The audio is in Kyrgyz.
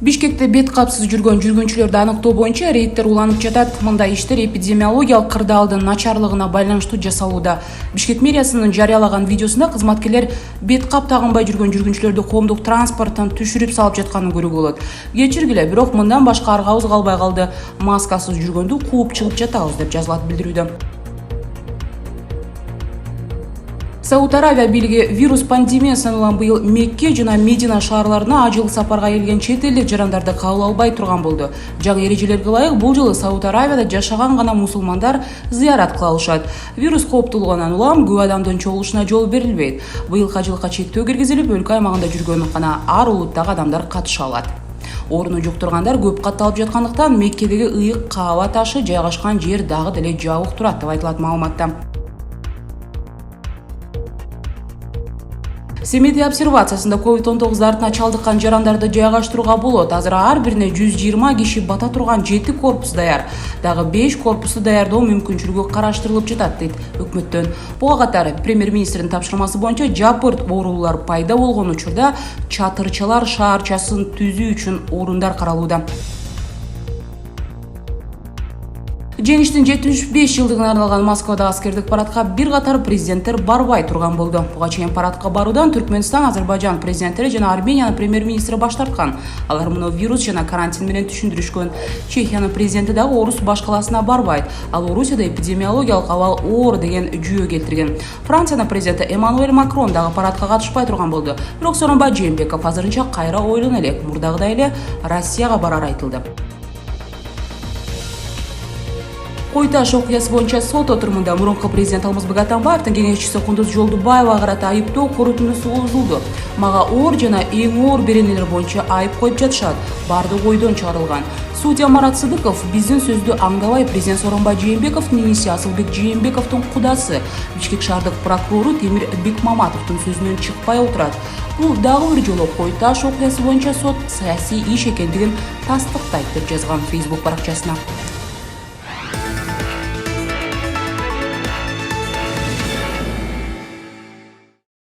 Бишкекте бет капсыз жүргөн жүргүнчүлөрдү аныктоо боюнча рейдтер уланып жатат. Мындай иштер эпидемиологиялык кырдаалдын начарлыгына байланыштуу жасалууда. Бишкек мэриясынын жарыялаган видеосунда кызматкерлер бет кап тагынбай жүргөн жүргүнчүлөрдү коомдук транспорттон түшүрүп салып жатканын көрүүгө болот. Кечиргиле, бирок мындан башка аргабыз калбай калды. Маскасыз жүргөндү кууп чыгып жатабыз деп жазылат билдирүүдө. Сауд Аравия бийлиги вирус пандемиясынан улам быйыл Мекке жана Медина шаарларына ажыл сапарга келген чет элдик жарандарды кабыл албай турган болду. Жаңы эрежелерге ылайык бул жылы Сауд Аравияда жашаган гана мусулмандар зыярат кыла алышат. Вирус кооптуулугунан улам көп адамдын чогулушуна жол берилбейт. Быйыл ажылыкка чектөө киргизилип, өлкө аймагында жүргөн гана ар улуттагы адамдар катыша алат. Орну жуктургандар көп катталып жаткандыктан Меккедеги ыйык Кааба ташы жайгашкан жер дагы деле жабык турат деп айтылат маалыматта. Семейде обсервациясында COVID-19 артына чалдыккан жарандарды жайгаштырууга болот. Азыр ар бирине 120 киши бата турган 7 корпус даяр. Дагы 5 корпусту даярдоо мүмкүнчүлүгү караштырылып жатат дейт өкмөттөн. Буга катары премьер-министрдин тапшырмасы боюнча жапырт оорулар пайда болгон учурда чатырчалар шаарчасын түзүү үчүн орундар каралууда. Жеңиштин 75 жылдыгына арналган Москвадагы аскердик парадка бир катар президенттер барбай турган болду. Буга чейин парадка баруудан Түркмөнстан, Азербайжан президенттери жана Армениянын премьер-министри баш тарткан. Алар муну вирус жана карантин менен түшүндүрүшкөн. Чехиянын президенти дагы Орус баш каласына барбайт. Ал Орусияда эпидемиологиялык абал оор деген жүйө келтирген. Франциянын президенти Эммануэль Макрон дагы парадка катышпай турган болду. Бирок Сооронбай Жээнбеков азырынча кайра ойлоно элек. Мурдагыдай эле Россияга барары айтылды. Кой-Таш окуясы боюнча сот отурумунда мурунку президент Алмазбек Атамбаевдин кеңешчиси Кундуз Жолдубаевага карата айыптоо корутундусу созулду. Мага оор жана эң оор беренелер боюнча айып коюп жатышат. Бардыгы ойдон чыгарылган. Судья Марат Сыдыков биздин сөздү аңдабай президент Сооронбай Жээнбековдун иниси Асылбек Жээнбековдун кудасы Бишкек шаардык прокурору Темир Бекмаматовдун сөзүнөн чыкпай отурат. Бул дагы бир жолу Кой-Таш окуясы боюнча сот саясий иш экендигин тастыктайт деп жазган Facebook баракчасына.